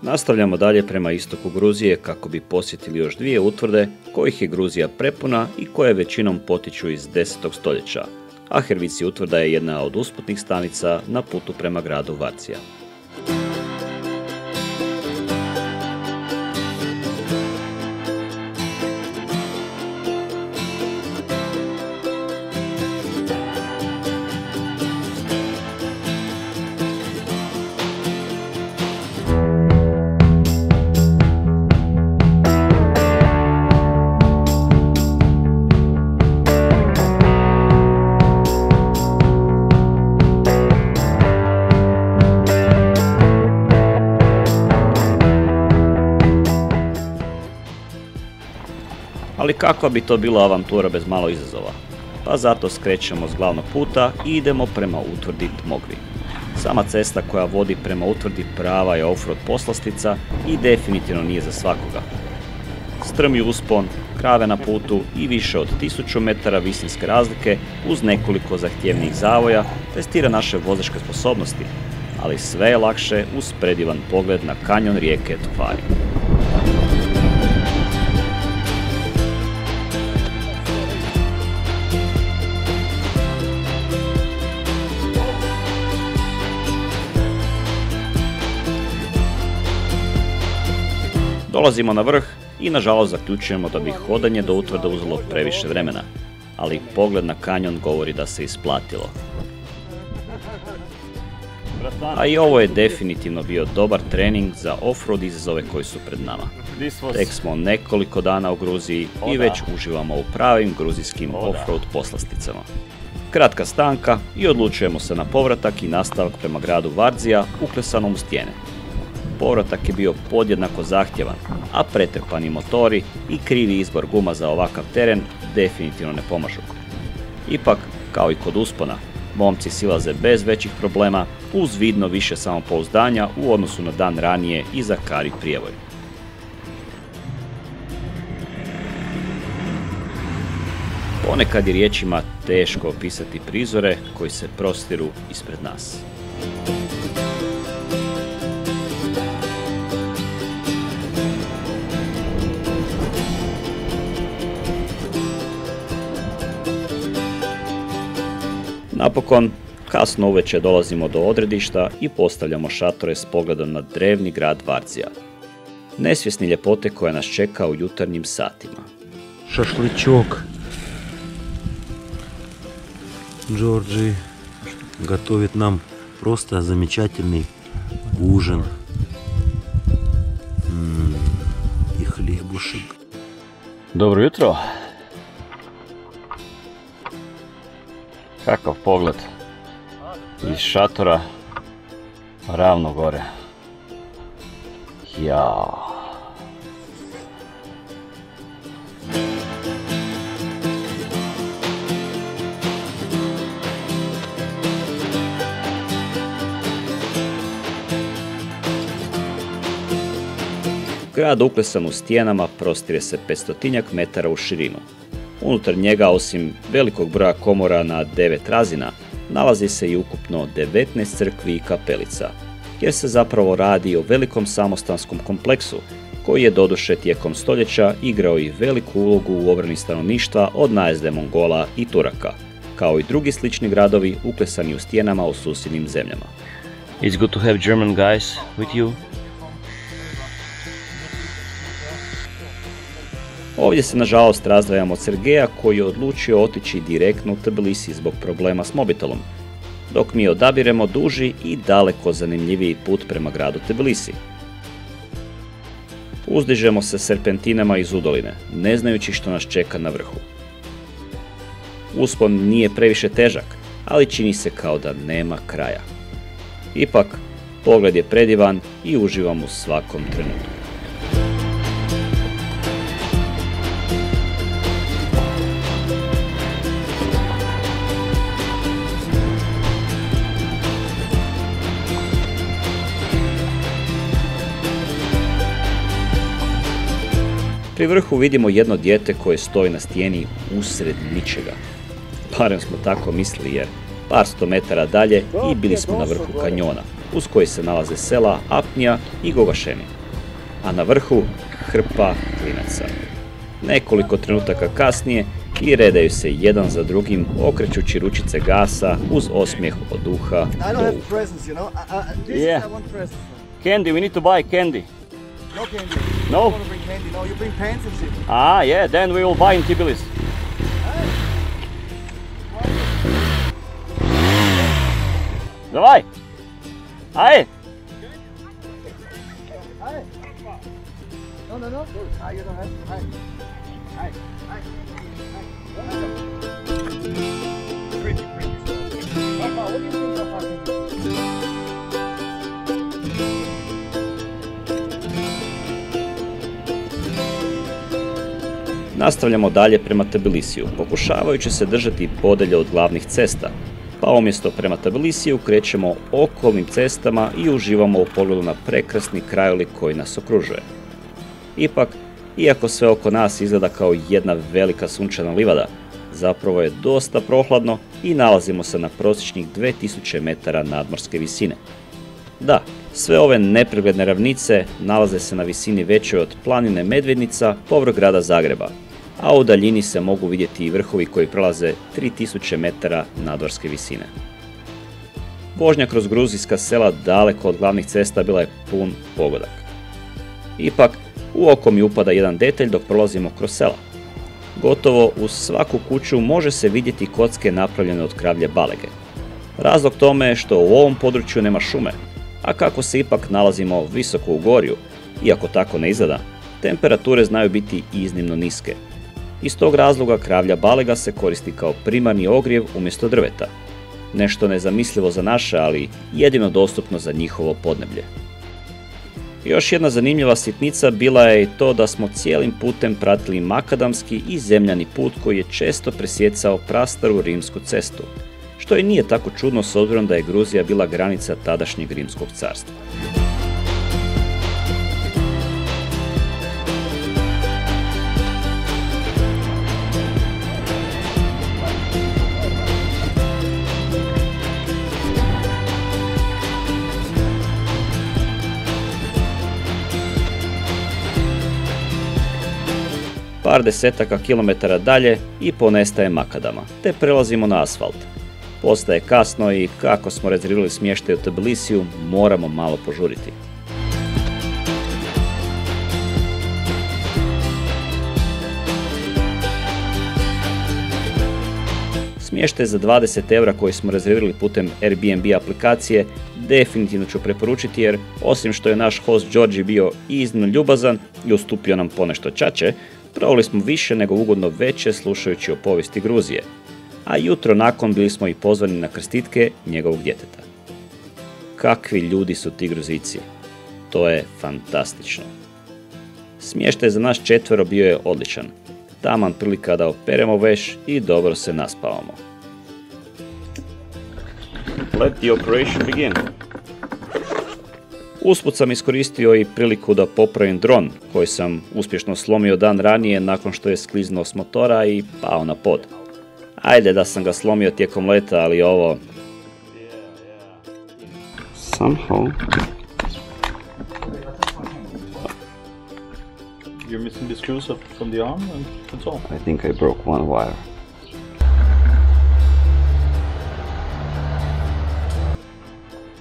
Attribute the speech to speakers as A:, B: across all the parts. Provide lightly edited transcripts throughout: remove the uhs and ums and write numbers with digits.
A: Nastavljamo dalje prema istoku Gruzije kako bi posjetili još dvije utvrde kojih je Gruzija prepuna i koje većinom potiču iz 10. stoljeća, a Hervisi utvrda je jedna od usputnih stanica na putu prema gradu Varcija. Ali kakva bi to bila avantura bez malo izazova? Pa zato skrećemo s glavnog puta i idemo prema utvrdi Tmogvi. Sama cesta koja vodi prema utvrdi prava je offroad poslastica i definitivno nije za svakoga. Strmi uspon, krave na putu i više od 1000 metara visinske razlike uz nekoliko zahtjevnijih zavoja testira naše vozačke sposobnosti, ali sve je lakše uz predivan pogled na kanjon rijeke Tokvari. Dolazimo na vrh i nažalost zaključujemo da bi hodanje do utvrde uzelo previše vremena, ali pogled na kanjon govori da se isplatilo. A i ovo je definitivno bio dobar trening za off-road izazove koji su pred nama. Tek smo nekoliko dana u Gruziji i već uživamo u pravim gruzijskim off-road poslasticama. Kratka stanka i odlučujemo se na povratak i nastavak prema gradu Varzija uklesanom u stijene. Povratak je bio podjednako zahtjevan, a pretrpani motori i krivi izbor guma za ovakav teren definitivno ne pomažu. Ipak, kao i kod uspona, momci silaze bez većih problema uz vidno više samopouzdanja u odnosu na dan ranije i za kari prijevoj. Ponekad je riječima teško opisati prizore koji se prostiru ispred nas. Napokon, kasno uveče dolazimo do odredišta i postavljamo šatore s pogledom na drevni grad Varzija. Nesvjesni ljepote koja nas čeka u jutarnjim satima.
B: Шашлычок. Джорджи готовит нам просто замечательный ужин. И хлебушек.
A: Dobro jutro. Kakav pogled iz šatora ravno gore. Jao. Grad uklesan u stijenama prostire se 500 metara u širinu. Unutar njega, osim velikog broja komora na 9 razina, nalazi se i ukupno 19 crkvi i kapelica, jer se zapravo radi o velikom samostanskom kompleksu, koji je doduše tijekom stoljeća igrao i veliku ulogu u obrani stanovništva od najezde Mongola i Turaka, kao i drugi slični gradovi uklesani u stijenama u susjednim zemljama.
C: It's good to have German guys with you.
A: Ovdje se nažalost razdvajamo od Sergeja koji je odlučio otići direktno u Tbilisi zbog problema s mobitelom, dok mi odabiremo duži i daleko zanimljiviji put prema gradu Tbilisi. Uzdižemo se serpentinama iz udoline, ne znajući što nas čeka na vrhu. Uspon nije previše težak, ali čini se kao da nema kraja. Ipak, pogled je predivan i uživam u svakom trenutku. Pri vrhu vidimo jedno dijete koje stoji na stijeni usred ničega. barem smo tako mislili jer par 100 metara dalje i bili smo na vrhu kanjona, uz koji se nalaze sela Apnija i Gogašemi. A na vrhu hrpa klinaca. Nekoliko trenutaka kasnije i redaju se jedan za drugim, okrećući ručice gasa uz osmijeh od uha do uha.
C: Yeah. Candy, we need to buy candy.
D: No candy.
C: No?
D: You want to bring candy? No, you bring pants and shit.
C: Ah, yeah, then we will buy in Tbilisi. Давай! Ajde!
D: No. You don't have. Pretty. Papa, what do you think of fucking?
A: Nastavljamo dalje prema Tbilisiju, pokušavajući se držati podalje od glavnih cesta, pa umjesto prema Tbilisiju krećemo okolnim cestama i uživamo u pogledu na prekrasni krajolik koji nas okružuje. Ipak, iako sve oko nas izgleda kao jedna velika sunčana livada, zapravo je dosta prohladno i nalazimo se na prosječnih 2000 metara nadmorske visine. Da, sve ove nepregledne ravnice nalaze se na visini većoj od planine Medvednica povrh grada Zagreba, a u daljini se mogu vidjeti i vrhovi koji prelaze 3000 metara nadmorske visine. Vožnja kroz gruzijska sela daleko od glavnih cesta bila je pun pogodak. Ipak, u oko mi upada jedan detalj dok prolazimo kroz sela. Gotovo uz svaku kuću može se vidjeti kocke napravljene od kravlje balege. Razlog tome je što u ovom području nema šume, a kako se ipak nalazimo visoko u gorju, iako tako ne izgleda, temperature znaju biti iznimno niske. Iz tog razloga kravlja balega se koristi kao primarni ogrijev umjesto drveta. Nešto nezamislivo za naše, ali jedino dostupno za njihovo podneblje. Još jedna zanimljiva sitnica bila je i to da smo cijelim putem pratili makadamski i zemljani put koji je često presjecao prastaru rimsku cestu, što i nije tako čudno s obzirom da je Gruzija bila granica tadašnjeg rimskog carstva. Par desetaka kilometara dalje i ponestaje makadama, te prelazimo na asfalt. Postaje kasno i kako smo rezervirali smještaj u Tbilisiju, moramo malo požuriti. Smještaj za 20 € koji smo rezervirali putem Airbnb aplikacije definitivno ću preporučiti jer osim što je naš host Đorđe bio iznimno ljubazan i ustupio nam ponešto čače, proveli smo više nego ugodno veče slušajući o povijesti Gruzije, a jutro nakon bili smo i pozvani na krstitke njegovog djeteta. Kakvi ljudi su ti Gruzijci, to je fantastično. Smještaj za nas 4 bio je odličan, taman prilika da operemo veš i dobro se naspavamo.
C: Let the operation begin.
A: Usput sam iskoristio i priliku da popravim dron koji sam uspješno slomio dan ranije nakon što je skliznuo s motora i pao na pod. Ajde da sam ga slomio tijekom leta, ali ovo...
C: Somehow.
E: You're missing the screws from the arm and that's all.
C: I think I broke one wire.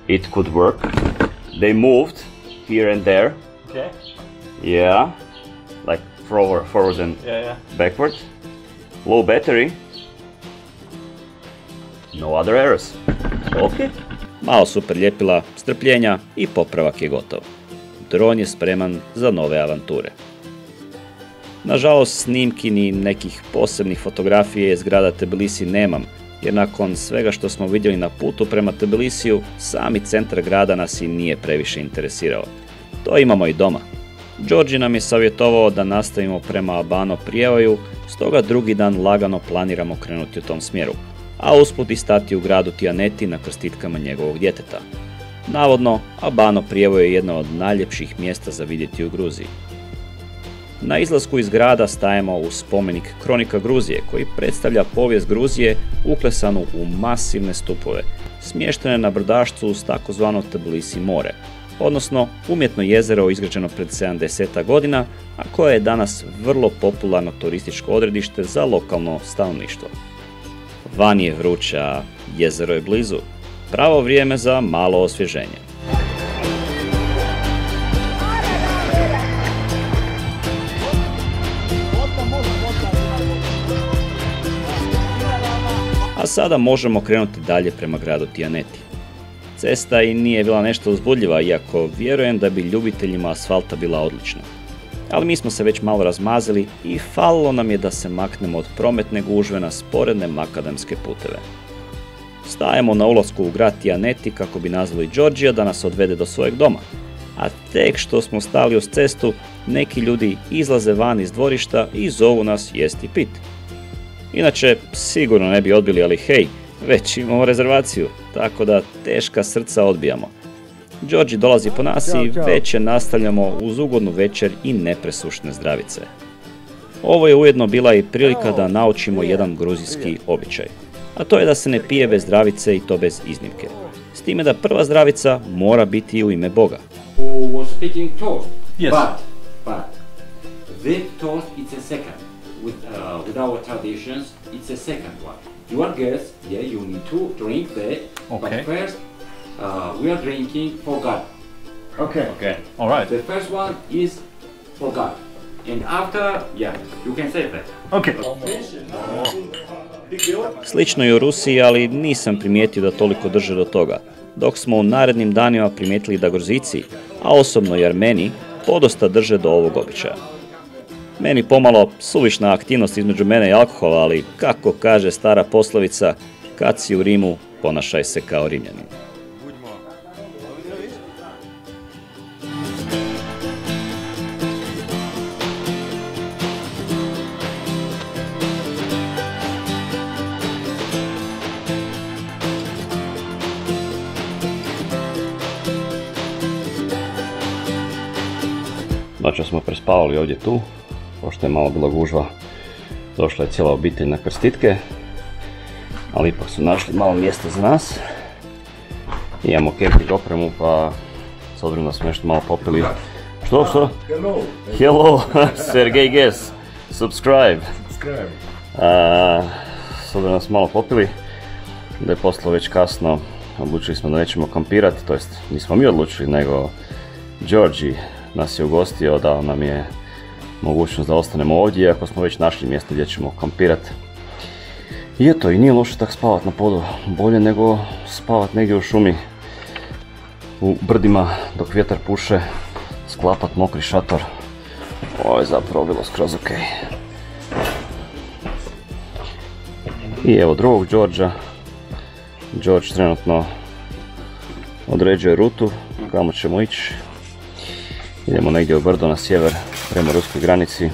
C: It could work. They moved here and there.
E: Okay.
C: Yeah. Like forward and backward. Low battery. No other errors. Okay.
A: Malo su preljepila, strpljenja i popravak je gotov. Dron je spreman za nove avanture. Nažalost, snimki ni nekih posebnih fotografija iz grada Tbilisi nemam, jer nakon svega što smo vidjeli na putu prema Tbilisiju, sami centar grada nas i nije previše interesirao. To imamo i doma. Đorđe nam je savjetovao da nastavimo prema Abano Prijevaju, stoga drugi dan lagano planiramo krenuti u tom smjeru, a usput i stati u gradu Tijaneti na krstitkama njegovog djeteta. Navodno, Abano Prijevoje je jedno od najljepših mjesta za vidjeti u Gruziji. Na izlasku iz grada stajemo u spomenik Kronika Gruzije, koji predstavlja povijest Gruzije uklesanu u masivne stupove, smještene na brdašcu uz takozvano Tbilisi more, odnosno umjetno jezero izgrađeno pred 70 godina, a koje je danas vrlo popularno turističko odredište za lokalno stanovništvo. Van je vruće, a jezero je blizu. Pravo vrijeme za malo osvježenje. A sada možemo krenuti dalje prema gradu Tijaneti. Cesta i nije bila nešto uzbudljiva, iako vjerujem da bi ljubiteljima asfalta bila odlična. Ali mi smo se već malo razmazili i falilo nam je da se maknemo od prometne gužve na sporedne makadamske puteve. Stajemo na ulasku u grad Tijaneti kako bi nazvali Georgia da nas odvede do svojeg doma. A tek što smo stali uz cestu, neki ljudi izlaze van iz dvorišta i zovu nas jesti i pit. Inače, sigurno ne bi odbili, ali hej, već imamo rezervaciju, tako da teška srca odbijamo. Georgi dolazi po nas i već je nastavljamo uz ugodnu večer i nepresušne zdravice. Ovo je ujedno bila i prilika da naučimo jedan gruzijski običaj, a to je da se ne pije bez zdravice i to bez iznimke. S time da prva zdravica mora biti u ime Boga.
F: Was speaking toast,
E: Yes.
F: but the toast it's a second. With our traditions, it's a second one. Your guests, yeah, you need to drink that,
E: Okay.
F: but first we are drinking for God.
E: Okay. All right.
F: The first one is for God, and after, yeah, you can say that.
E: Okay.
A: Slično i u Rusiji, ali nisam primijetio da toliko drže do toga, dok smo u narednim danima primijetili da Gruzijci, a osobno i Armeni, podosta drže do ovog običaja. Meni pomalo suvišna aktivnost između mene i alkohola, ali kako kaže stara poslovica, kad si u Rimu, ponašaj se kao Rimljanin.
C: Noćas smo prespavali ovdje tu, pošto je malo bila gužva, došla je cijela obitelj na krstitke, ali ipak su našli malo mjesta za nas. Imamo camping opremu, pa s obzirom da smo nešto malo popili. Što? Hello, Sergej Ges, subscribe. S obzirom da smo malo popili, da je postalo već kasno, odlučili smo da nećemo kampirati, to jest nismo mi odlučili, nego Georgi nas je ugostio, dao nam je mogućnost da ostanemo ovdje, iako smo već našli mjesto gdje ćemo kampirati. I eto, i nije loše tak spavat na podu, bolje nego spavat negdje u šumi, u brdima dok vjetar puše, sklapat mokri šator. Ovo je zapravo bilo skroz ok. I evo drugog Georgia. George trenutno određuje rutu kamo ćemo ići. Idemo negdje u brdo na sjever prema ruskoj granici.